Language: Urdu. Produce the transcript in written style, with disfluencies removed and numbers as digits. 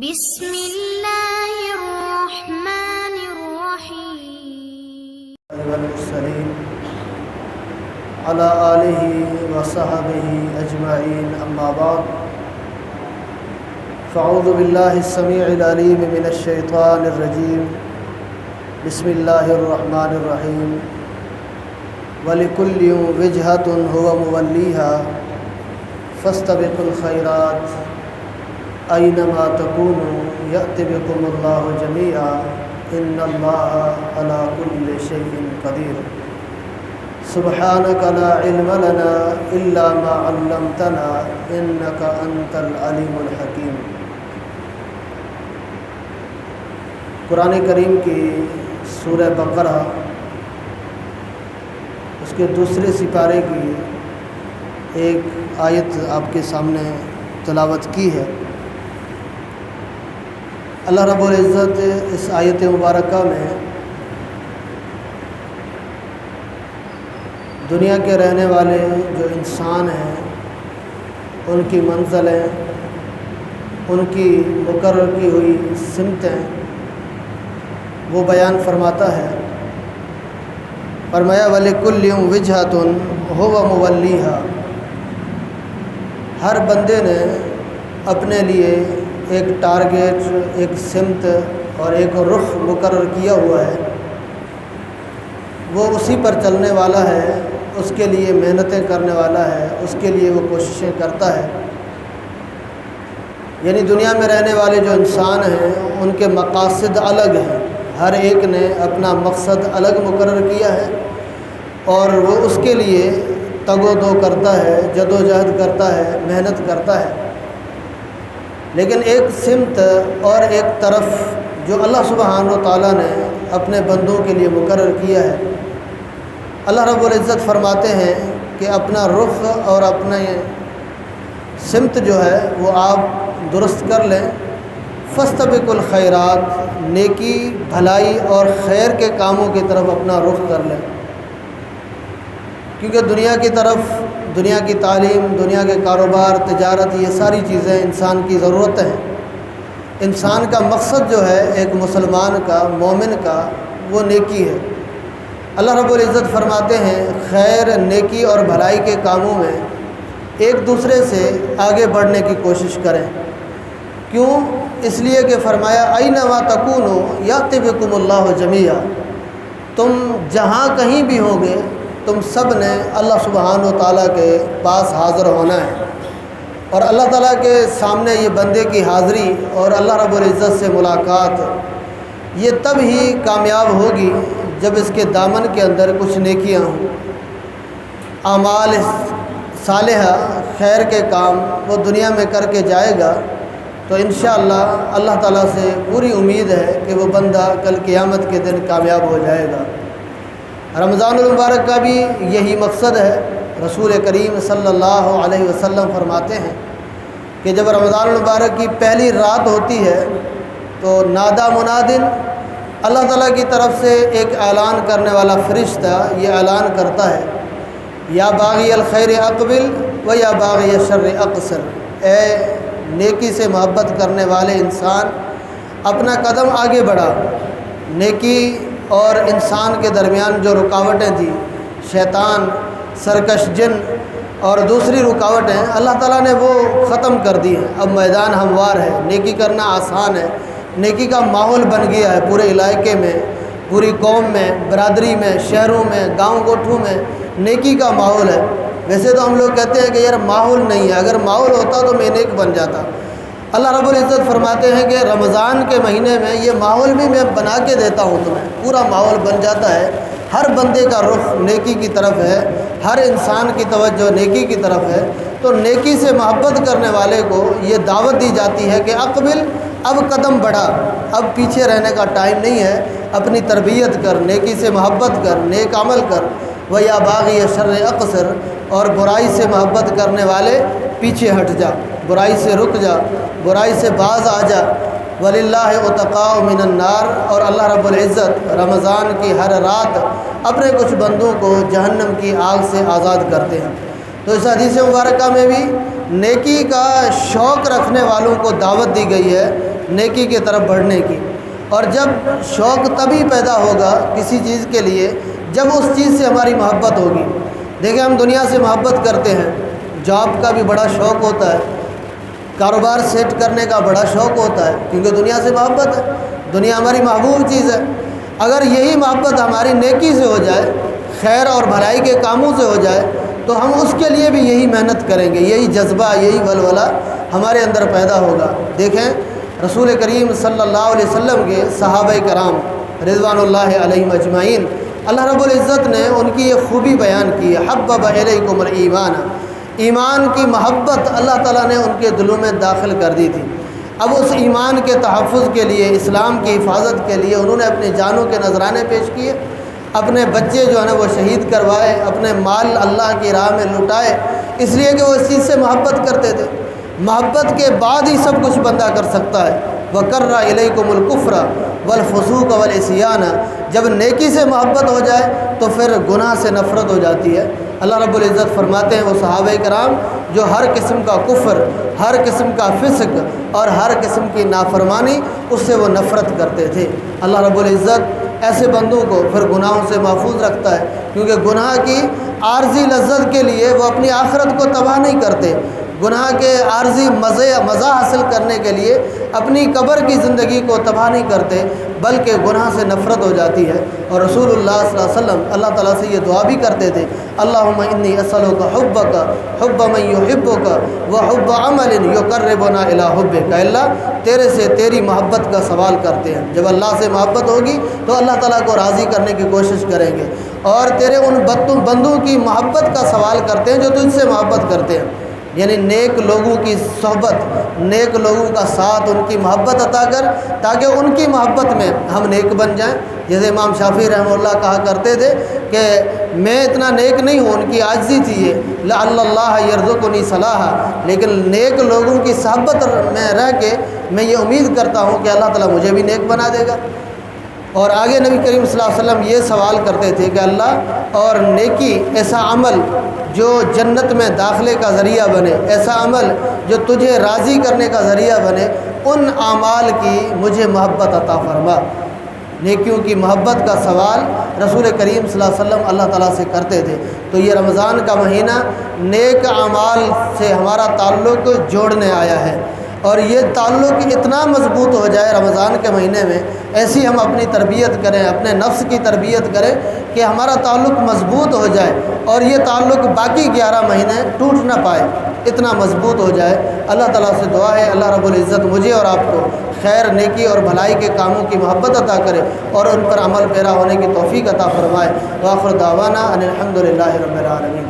بسم الله الرحمن الرحيم. والمرسلين على آله وصحبه أجمعين أما بعد فأعوذ بالله السميع العليم من الشيطان الرجيم بسم الله الرحمن الرحيم ولكل وجهة هو موليها فاستبقوا الخيرات أينما تكونوا يأت بكم الله جميعا إن الله على كل شيء قدير سبحانك لا علم لنا إلا ما علمتنا إنك أنت العليم الحكيم۔ قرآن کریم کی سورہ بقرہ اس کے دوسرے سپارے کی ایک آیت آپ کے سامنے تلاوت کی ہے۔ اللہ رب العزت اس آیت مبارکہ میں دنیا کے رہنے والے جو انسان ہیں ان کی منزلیں، ان کی مقرر کی ہوئی سمتیں وہ بیان فرماتا ہے۔ فرمایا وَلِكُلِّ وِجْهَةٌ هُوَ مُوَلِّيهَا، ہر بندے نے اپنے لیے ایک ٹارگیٹ، ایک سمت اور ایک رخ مقرر کیا ہوا ہے، وہ اسی پر چلنے والا ہے، اس کے لیے محنتیں کرنے والا ہے، اس کے لیے وہ کوششیں کرتا ہے۔ یعنی دنیا میں رہنے والے جو انسان ہیں ان کے مقاصد الگ ہیں، ہر ایک نے اپنا مقصد الگ مقرر کیا ہے اور وہ اس کے لیے تگ و دو کرتا ہے، جد و جہد کرتا ہے، محنت کرتا ہے۔ لیکن ایک سمت اور ایک طرف جو اللہ سبحانہ و تعالیٰ نے اپنے بندوں کے لیے مقرر کیا ہے، اللہ رب العزت فرماتے ہیں کہ اپنا رخ اور اپنا سمت جو ہے وہ آپ درست کر لیں۔ فاستبقوا الخیرات، نیکی، بھلائی اور خیر کے کاموں کی طرف اپنا رخ کر لیں، کیونکہ دنیا کی طرف، دنیا کی تعلیم، دنیا کے کاروبار، تجارت، یہ ساری چیزیں انسان کی ضرورت ہیں۔ انسان کا مقصد جو ہے ایک مسلمان کا، مومن کا، وہ نیکی ہے۔ اللہ رب العزت فرماتے ہیں خیر، نیکی اور بھلائی کے کاموں میں ایک دوسرے سے آگے بڑھنے کی کوشش کریں۔ کیوں؟ اس لیے کہ فرمایا اینما تکونوا یأتی بکم اللہ جمیعا، تم جہاں کہیں بھی ہوں گے تم سب نے اللہ سبحانہ و تعالیٰ کے پاس حاضر ہونا ہے، اور اللہ تعالیٰ کے سامنے یہ بندے کی حاضری اور اللہ رب العزت سے ملاقات یہ تب ہی کامیاب ہوگی جب اس کے دامن کے اندر کچھ نیکیاں ہوں، اعمال صالحہ، خیر کے کام وہ دنیا میں کر کے جائے گا تو انشاءاللہ اللہ تعالیٰ سے پوری امید ہے کہ وہ بندہ کل قیامت کے دن کامیاب ہو جائے گا۔ رمضان المبارک کا بھی یہی مقصد ہے۔ رسول کریم صلی اللہ علیہ وسلم فرماتے ہیں کہ جب رمضان المبارک کی پہلی رات ہوتی ہے تو نادا منادن، اللہ تعالیٰ کی طرف سے ایک اعلان کرنے والا فرشتہ یہ اعلان کرتا ہے یا باغی الخیر اقبل و یا باغی الشر اقصر، اے نیکی سے محبت کرنے والے انسان اپنا قدم آگے بڑھا۔ نیکی اور انسان کے درمیان جو رکاوٹیں تھیں، شیطان، سرکش جن اور دوسری رکاوٹیں، اللہ تعالیٰ نے وہ ختم کر دی ہیں۔ اب میدان ہموار ہے، نیکی کرنا آسان ہے، نیکی کا ماحول بن گیا ہے پورے علاقے میں، پوری قوم میں، برادری میں، شہروں میں، گاؤں گوٹھوں میں نیکی کا ماحول ہے۔ ویسے تو ہم لوگ کہتے ہیں کہ یار ماحول نہیں ہے، اگر ماحول ہوتا تو میں نیک بن جاتا۔ اللہ رب العزت فرماتے ہیں کہ رمضان کے مہینے میں یہ ماحول بھی میں بنا کے دیتا ہوں تمہیں، پورا ماحول بن جاتا ہے، ہر بندے کا رخ نیکی کی طرف ہے، ہر انسان کی توجہ نیکی کی طرف ہے۔ تو نیکی سے محبت کرنے والے کو یہ دعوت دی جاتی ہے کہ اقبل، اب قدم بڑھا، اب پیچھے رہنے کا ٹائم نہیں ہے، اپنی تربیت کر، نیکی سے محبت کر، نیک عمل کر۔ وَيَا بَاغِيَ الشَّرِّ اقصر، اور برائی سے محبت کرنے والے پیچھے ہٹ جا، برائی سے رک جا، برائی سے باز آ جا۔ وَلِلَّهِ عُتَقَاءُ مِنَ النَّارِ، اور اللہ رب العزت رمضان کی ہر رات اپنے کچھ بندوں کو جہنم کی آگ سے آزاد کرتے ہیں۔ تو اس حدیث مبارکہ میں بھی نیکی کا شوق رکھنے والوں کو دعوت دی گئی ہے، نیکی کی طرف بڑھنے کی۔ اور جب شوق تبھی پیدا ہوگا کسی چیز کے لیے جب اس چیز سے ہماری محبت ہوگی۔ دیکھیں ہم دنیا سے محبت کرتے ہیں، جاب کا بھی بڑا شوق ہوتا ہے، کاروبار سیٹ کرنے کا بڑا شوق ہوتا ہے، کیونکہ دنیا سے محبت ہے، دنیا ہماری محبوب چیز ہے۔ اگر یہی محبت ہماری نیکی سے ہو جائے، خیر اور بھلائی کے کاموں سے ہو جائے، تو ہم اس کے لیے بھی یہی محنت کریں گے، یہی جذبہ، یہی ولولہ ہمارے اندر پیدا ہوگا۔ دیکھیں رسول کریم صلی اللہ علیہ وسلم کے صحابہ کرام رضوان اللہ علیہم اجمعین، اللہ رب العزت نے ان کی یہ خوبی بیان کی ہے، حبب الیکم الایمان، ایمان کی محبت اللہ تعالیٰ نے ان کے دلوں میں داخل کر دی تھی۔ اب اس ایمان کے تحفظ کے لیے، اسلام کی حفاظت کے لیے انہوں نے اپنے جانوں کے نذرانے پیش کیے، اپنے بچے جو ہیں وہ شہید کروائے، اپنے مال اللہ کی راہ میں لٹائے، اس لیے کہ وہ اس چیز سے محبت کرتے تھے۔ محبت کے بعد ہی سب کچھ بندہ کر سکتا ہے۔ وَكَرَّ إِلَيْكُمُ الْكُفْرَ وَالْفُسُوقَ وَالْعِصْيَانَ، جب نیکی سے محبت ہو جائے تو پھر گناہ سے نفرت ہو جاتی ہے۔ اللہ رب العزت فرماتے ہیں وہ صحابہ کرام جو ہر قسم کا کفر، ہر قسم کا فسق اور ہر قسم کی نافرمانی اس سے وہ نفرت کرتے تھے۔ اللہ رب العزت ایسے بندوں کو پھر گناہوں سے محفوظ رکھتا ہے، کیونکہ گناہ کی عارضی لذت کے لیے وہ اپنی آخرت کو تباہ نہیں کرتے، گناہ کے عارضی مزہ حاصل کرنے کے لیے اپنی قبر کی زندگی کو تباہ نہیں کرتے، بلکہ گناہ سے نفرت ہو جاتی ہے۔ اور رسول اللہ صلی اللہ علیہ وسلم اللہ تعالیٰ سے یہ دعا بھی کرتے تھے، اللہم انی اسألک حبک حب من یحبک وحب عمل یقربنا الی حبک، اللہ تیرے سے تیری محبت کا سوال کرتے ہیں۔ جب اللہ سے محبت ہوگی تو اللہ تعالیٰ کو راضی کرنے کی کوشش کریں گے، اور تیرے ان بندوں کی محبت کا سوال کرتے ہیں جو تجھ سے محبت کرتے ہیں، یعنی نیک لوگوں کی صحبت، نیک لوگوں کا ساتھ، ان کی محبت عطا کر تاکہ ان کی محبت میں ہم نیک بن جائیں۔ جیسے امام شافعی رحمہ اللہ کہا کرتے تھے کہ میں اتنا نیک نہیں ہوں، ان کی عاجزی تھی یہ، لعل اللہ یرزقنی صلاحا، لیکن نیک لوگوں کی صحبت میں رہ کے میں یہ امید کرتا ہوں کہ اللہ تعالیٰ مجھے بھی نیک بنا دے گا۔ اور آگے نبی کریم صلی اللہ علیہ وسلم یہ سوال کرتے تھے کہ اللہ اور نیکی، ایسا عمل جو جنت میں داخلے کا ذریعہ بنے، ایسا عمل جو تجھے راضی کرنے کا ذریعہ بنے، ان اعمال کی مجھے محبت عطا فرما۔ نیکیوں کی محبت کا سوال رسول کریم صلی اللہ علیہ وسلم اللہ تعالیٰ سے کرتے تھے۔ تو یہ رمضان کا مہینہ نیک اعمال سے ہمارا تعلق جوڑنے آیا ہے، اور یہ تعلق اتنا مضبوط ہو جائے رمضان کے مہینے میں، ایسی ہم اپنی تربیت کریں، اپنے نفس کی تربیت کریں کہ ہمارا تعلق مضبوط ہو جائے، اور یہ تعلق باقی 11 مہینے ٹوٹ نہ پائے، اتنا مضبوط ہو جائے۔ اللہ تعالیٰ سے دعا ہے اللہ رب العزت مجھے اور آپ کو خیر، نیکی اور بھلائی کے کاموں کی محبت عطا کرے اور ان پر عمل پیرا ہونے کی توفیق عطا فرمائے۔ وآخر دعوانا ان الحمد للہ رب العالمین۔